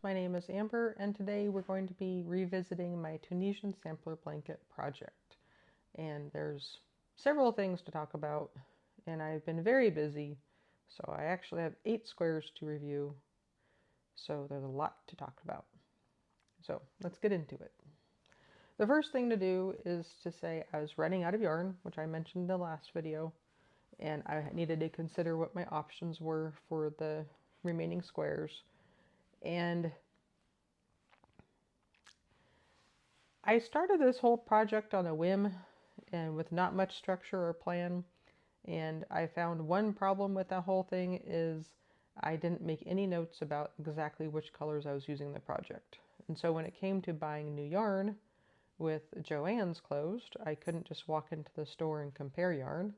My name is Amber, and today we're going to be revisiting my Tunisian sampler blanket project. And there's several things to talk about, and I've been very busy, so I actually have 8 squares to review, so there's a lot to talk about. So let's get into it. The first thing to do is to say I was running out of yarn, which I mentioned in the last video, and I needed to consider what my options were for the remaining squares. And I started this whole project on a whim and with not much structure or plan, and I found one problem with that whole thing is I didn't make any notes about exactly which colors I was using in the project. And so when it came to buying new yarn with Joann's closed, I couldn't just walk into the store and compare yarn.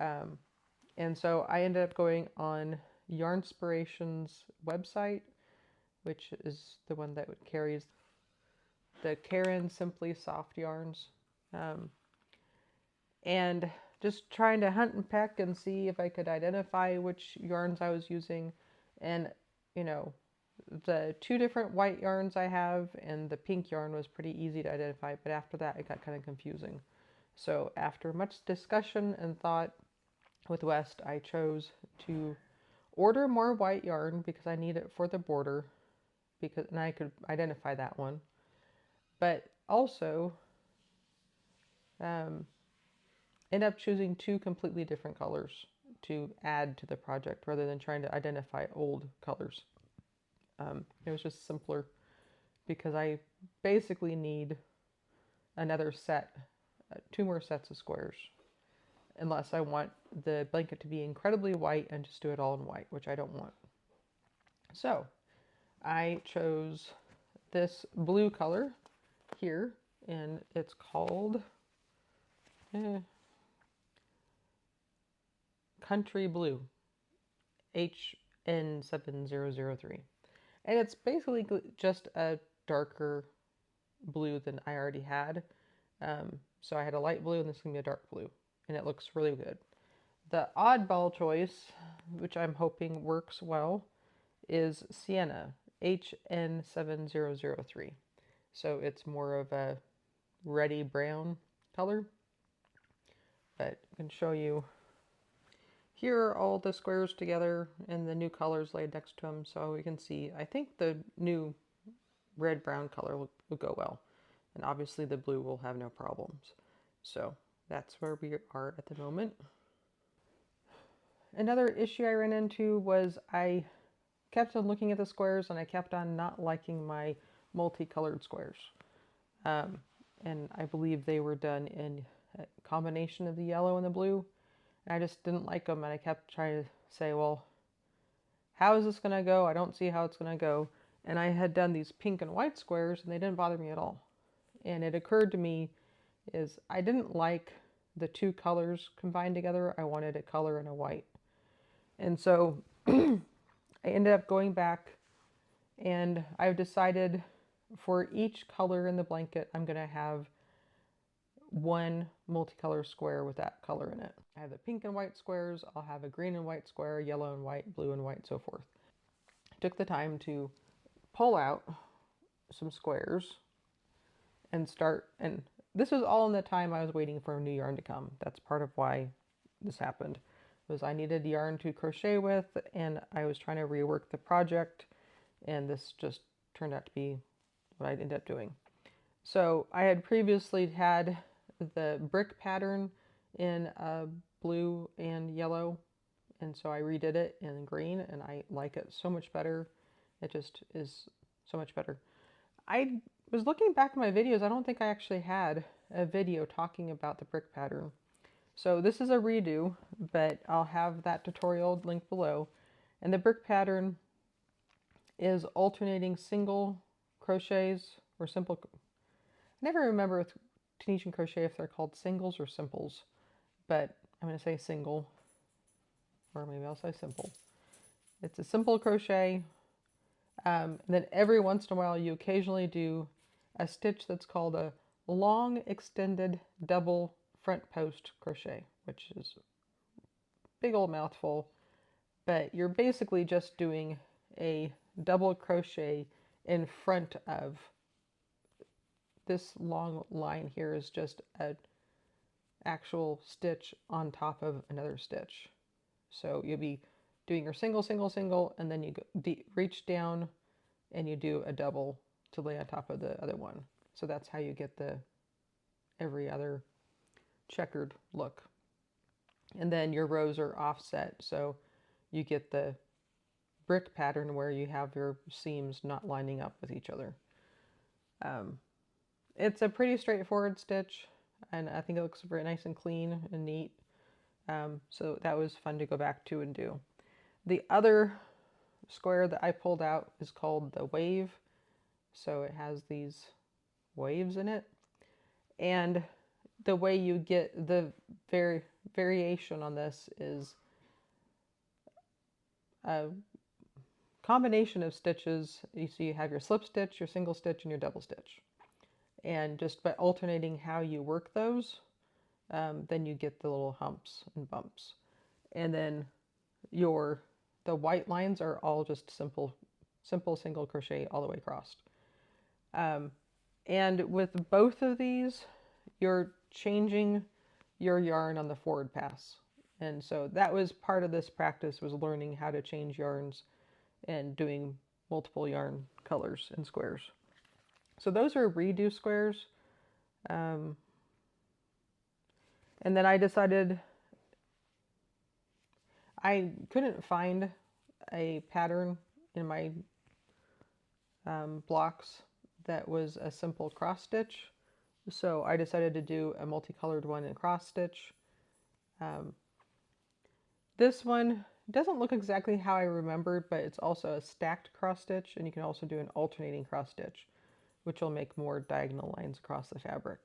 And so I ended up going on Yarnspiration's website, which is the one that carries the Caron Simply Soft yarns, and just trying to hunt and peck and see if I could identify which yarns I was using. And you know, the 2 different white yarns I have and the pink yarn was pretty easy to identify, but after that it got kind of confusing. So after much discussion and thought with West, I chose to order more white yarn because I need it for the border, and I could identify that one. But also end up choosing 2 completely different colors to add to the project rather than trying to identify old colors. It was just simpler because I basically need another set, 2 more sets of squares, unless I want the blanket to be incredibly white and just do it all in white, which I don't want. So I chose this blue color here, and it's called Country Blue, HN7003. And it's basically just a darker blue than I already had. So I had a light blue and this is going to be a dark blue. And it looks really good. The oddball choice, which I'm hoping works well, is Sienna, HN7003. So it's more of a reddy brown color. But I can show you. Here are all the squares together and the new colors laid next to them, so we can see. I think the new red-brown color will go well. And obviously the blue will have no problems. So that's where we are at the moment. Another issue I ran into was I kept on looking at the squares and I kept on not liking my multicolored squares. And I believe they were done in a combination of the yellow and the blue. And I just didn't like them, and I kept trying to say, well, how is this going to go? I don't see how it's going to go. And I had done these pink and white squares, and they didn't bother me at all. And it occurred to me is I didn't like the 2 colors combined together. I wanted a color and a white. And so I ended up going back, and I've decided for each color in the blanket, I'm going to have 1 multicolor square with that color in it. I have the pink and white squares, I'll have a green and white square, yellow and white, blue and white, so forth. I took the time to pull out some squares and start, and this was all in the time I was waiting for new yarn to come. That's part of why this happened, was I needed yarn to crochet with, and I was trying to rework the project, and this just turned out to be what I ended up doing. So I had previously had the brick pattern in blue and yellow, and so I redid it in green, and I like it so much better. It just is so much better. I was looking back at my videos. I don't think I actually had a video talking about the brick pattern. So this is a redo, but I'll have that tutorial linked below. And the brick pattern is alternating single crochets or simple. I never remember with Tunisian crochet if they're called singles or simples, but I'm going to say single, or maybe I'll say simple. It's a simple crochet, and then every once in a while you occasionally do a stitch that's called a long extended double front post crochet, which is a big old mouthful, but you're basically just doing a double crochet in front of this long line here is just an actual stitch on top of another stitch. So you'll be doing your single, single, single, and then you go reach down and you do a double to lay on top of the other one. So that's how you get the every other checkered look. And then your rows are offset, so you get the brick pattern where you have your seams not lining up with each other. It's a pretty straightforward stitch, and I think it looks very nice and clean and neat. So that was fun to go back to and do. The other square that I pulled out is called the Wave. So it has these waves in it. And the way you get the variation on this is a combination of stitches. So you have your slip stitch, your single stitch, and your double stitch. And just by alternating how you work those, then you get the little humps and bumps. And then the white lines are all just simple single crochet all the way across. And with both of these, you're changing your yarn on the forward pass. And so that was part of this practice, was learning how to change yarns and doing multiple yarn colors and squares. So those are redo squares. And then I decided I couldn't find a pattern in my blocks that was a simple cross stitch. So I decided to do a multicolored one in cross stitch. This one doesn't look exactly how I remembered, but it's also a stacked cross stitch, and you can also do an alternating cross stitch, which will make more diagonal lines across the fabric.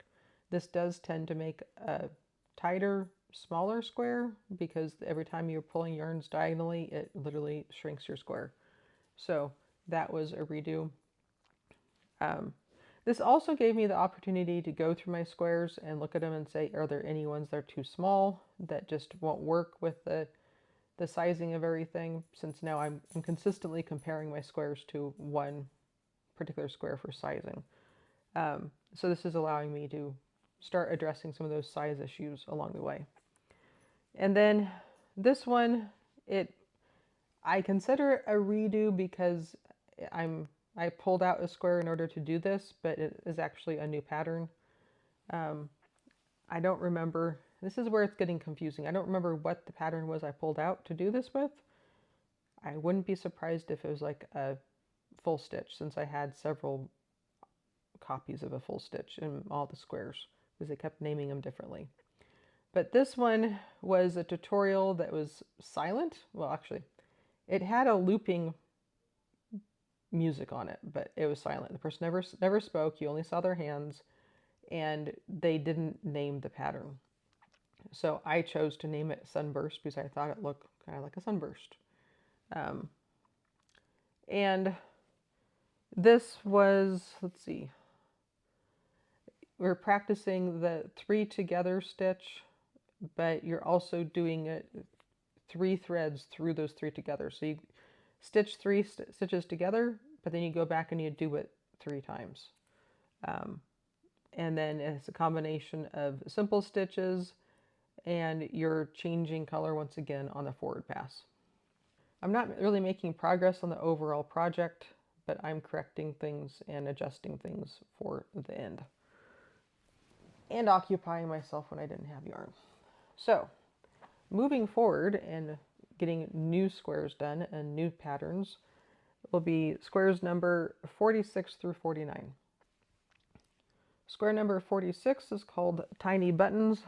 This does tend to make a tighter, smaller square, because every time you're pulling yarns diagonally, it literally shrinks your square. So that was a redo. This also gave me the opportunity to go through my squares and look at them and say, are there any ones that are too small that just won't work with the sizing of everything, since now I'm consistently comparing my squares to one particular square for sizing. So this is allowing me to start addressing some of those size issues along the way. And then this one, I consider it a redo because I pulled out a square in order to do this, but it is actually a new pattern. I don't remember, this is where it's getting confusing. I don't remember what the pattern was I pulled out to do this with. I wouldn't be surprised if it was like a full stitch, since I had several copies of a full stitch in all the squares, because they kept naming them differently. But this one was a tutorial that was silent. Well, actually, it had a looping music on it, but it was silent. The person never spoke. You only saw their hands, and they didn't name the pattern. So I chose to name it Sunburst because I thought it looked kind of like a sunburst. And this was, let's see, we're practicing the 3 together stitch, but you're also doing it 3 threads through those 3 together. So you stitch 3 stitches together, but then you go back and you do it 3 times. And then it's a combination of simple stitches, and you're changing color once again on the forward pass. I'm not really making progress on the overall project, but I'm correcting things and adjusting things for the end, and occupying myself when I didn't have yarn. So moving forward and getting new squares done and new patterns will be squares number 46 through 49. Square number 46 is called Tiny Buttons.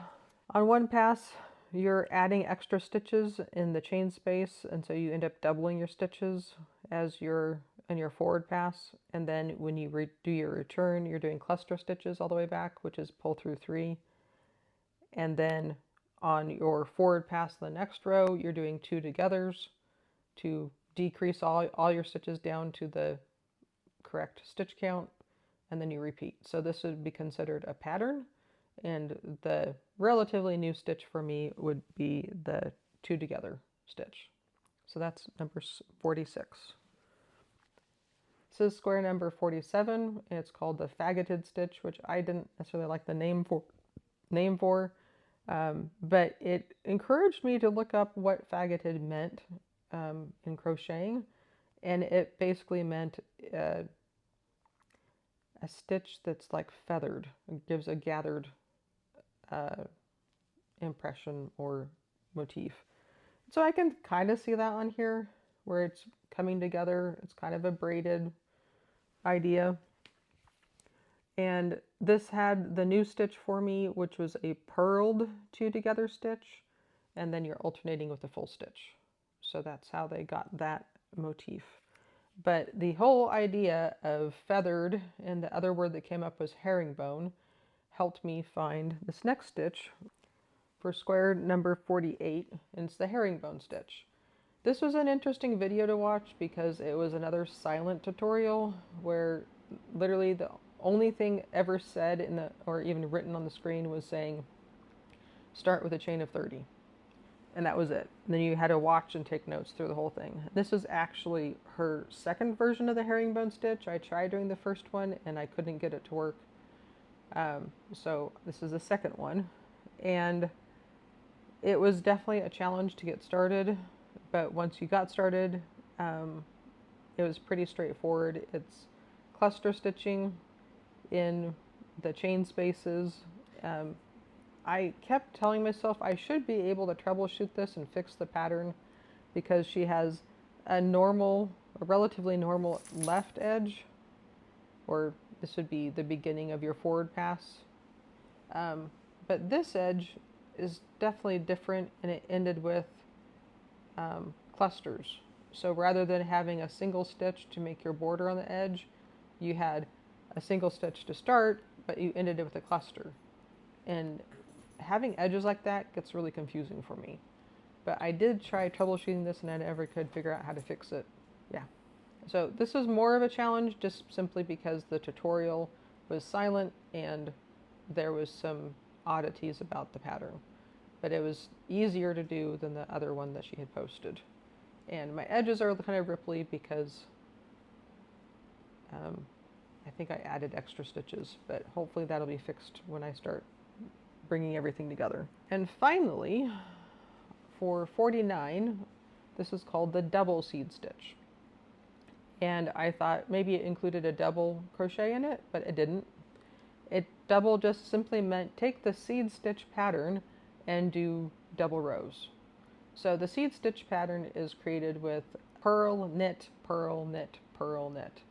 On one pass, you're adding extra stitches in the chain space, and so you end up doubling your stitches as you're in your forward pass. And then when you do your return, you're doing cluster stitches all the way back, which is pull through 3. And then on your forward pass, the next row, you're doing 2 togethers to decrease all your stitches down to the correct stitch count, and then you repeat. So this would be considered a pattern, and the relatively new stitch for me would be the 2 together stitch. So that's number 46. This is square number 47, and it's called the Faggotted stitch, which I didn't necessarily like the name for, but it encouraged me to look up what faggotted meant in crocheting, and it basically meant a stitch that's like feathered. It gives a gathered impression or motif. So I can kind of see that on here where it's coming together. It's kind of a braided idea. And this had the new stitch for me, which was a purled two together stitch, and then you're alternating with a full stitch. So that's how they got that motif. But the whole idea of feathered, and the other word that came up was herringbone, helped me find this next stitch for square number 48, and it's the herringbone stitch. This was an interesting video to watch because it was another silent tutorial where literally the only thing ever said in the, or even written on the screen, was saying start with a chain of 30, and that was it. And then you had to watch and take notes through the whole thing. This is actually her second version of the herringbone stitch. I tried doing the first one and I couldn't get it to work, so this is the second one, and it was definitely a challenge to get started, but once you got started, it was pretty straightforward. It's cluster stitching in the chain spaces. I kept telling myself I should be able to troubleshoot this and fix the pattern because she has a relatively normal left edge, or this would be the beginning of your forward pass. But this edge is definitely different, and it ended with clusters. So rather than having a single stitch to make your border on the edge, you had a single stitch to start, but you ended it with a cluster. And having edges like that gets really confusing for me. But I did try troubleshooting this and I never could figure out how to fix it. Yeah. So this was more of a challenge just simply because the tutorial was silent and there was some oddities about the pattern. But it was easier to do than the other one that she had posted. And my edges are kind of ripply because I think I added extra stitches, but hopefully that'll be fixed when I start bringing everything together. And finally, for 49, this is called the double seed stitch. And I thought maybe it included a double crochet in it, but it didn't. Double just simply meant take the seed stitch pattern and do double rows. So the seed stitch pattern is created with purl, knit, purl, knit, purl, knit.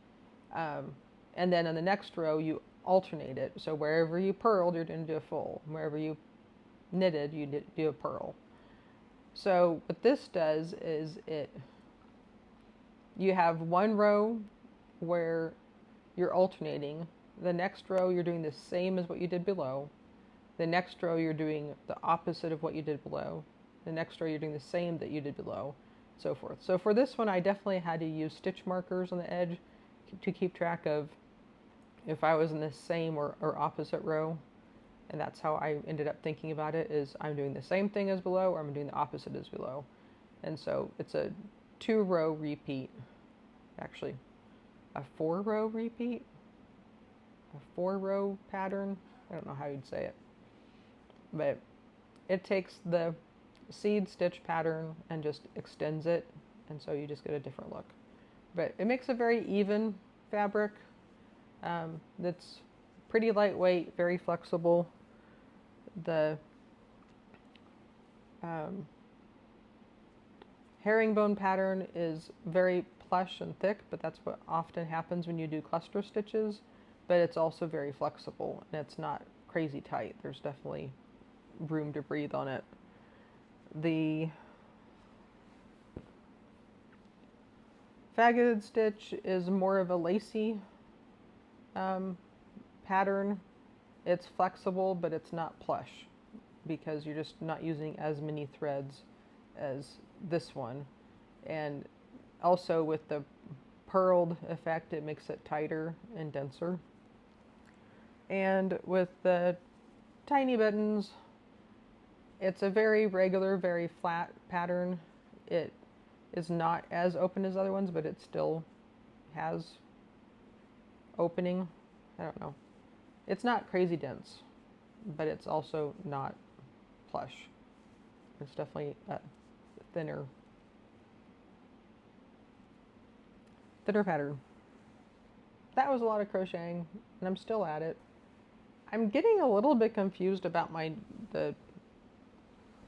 And then in the next row you alternate it. So wherever you purled, you're going to do a full. Wherever you knitted, you do a purl. So what this does is you have one row where you're alternating. The next row you're doing the same as what you did below. The next row you're doing the opposite of what you did below. The next row you're doing the same that you did below, so forth. So for this one I definitely had to use stitch markers on the edge to keep track of if I was in the same or opposite row. And that's how I ended up thinking about it, is I'm doing the same thing as below or I'm doing the opposite as below. And so it's a 2-row repeat, actually a 4-row repeat, a 4-row pattern. I don't know how you'd say it, but it takes the seed stitch pattern and just extends it, and so you just get a different look. But it makes a very even fabric that's pretty lightweight, very flexible. The herringbone pattern is very plush and thick, but that's what often happens when you do cluster stitches. But it's also very flexible and it's not crazy tight. There's definitely room to breathe on it. The Faggotted stitch is more of a lacy pattern. It's flexible, but it's not plush because you're just not using as many threads as this one. And also with the purled effect, it makes it tighter and denser. And with the tiny buttons, it's a very regular, very flat pattern. It is not as open as other ones, but it still has opening. I don't know. It's not crazy dense, but it's also not plush. It's definitely a thinner pattern. That was a lot of crocheting, and I'm still at it. I'm getting a little bit confused about the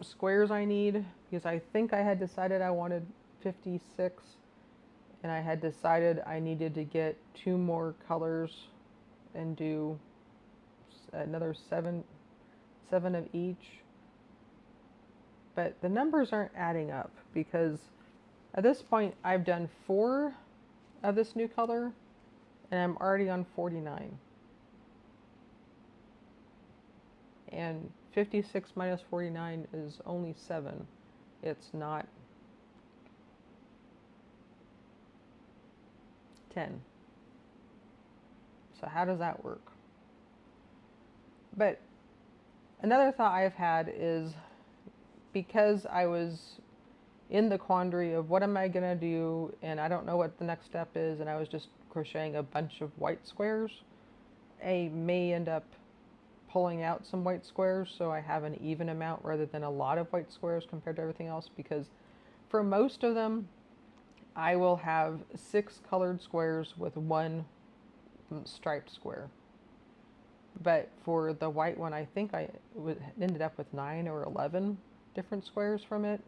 squares I need, because I think I had decided I wanted 56, and I had decided I needed to get 2 more colors and do another 7 of each. But the numbers aren't adding up, because at this point I've done 4 of this new color and I'm already on 49. And 56 minus 49 is only 7. It's not 10. So how does that work? But another thought I've had is, because I was in the quandary of what am I going to do, and I don't know what the next step is, and I was just crocheting a bunch of white squares, I may end up pulling out some white squares so I have an even amount rather than a lot of white squares compared to everything else, because for most of them I will have 6 colored squares with 1 striped square. But for the white one, I think I ended up with 9 or 11 different squares from it,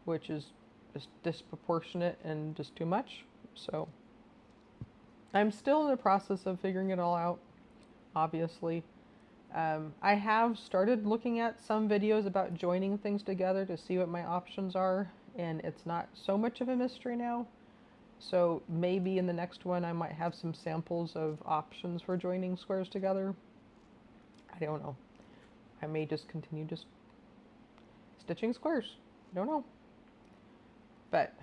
which is just disproportionate and just too much. So I'm still in the process of figuring it all out, obviously. I have started looking at some videos about joining things together to see what my options are, and it's not so much of a mystery now. So maybe in the next one I might have some samples of options for joining squares together. I don't know. I may just continue just stitching squares. I don't know. But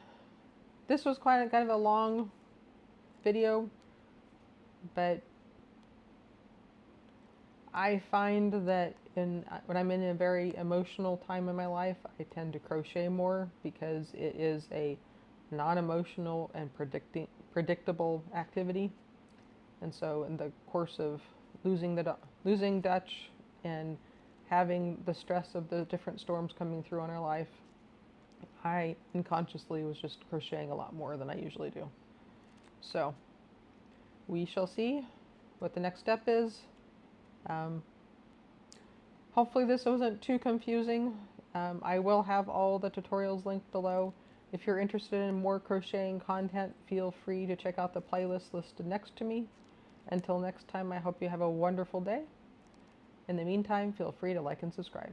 this was kind of a long video, but I find that when I'm in a very emotional time in my life, I tend to crochet more, because it is a non-emotional and predictable activity. And so in the course of losing Dutch and having the stress of the different storms coming through in our life, I unconsciously was just crocheting a lot more than I usually do. So we shall see what the next step is. Hopefully this wasn't too confusing. I will have all the tutorials linked below. If you're interested in more crocheting content, feel free to check out the playlist listed next to me. Until next time, I hope you have a wonderful day. In the meantime, feel free to like and subscribe.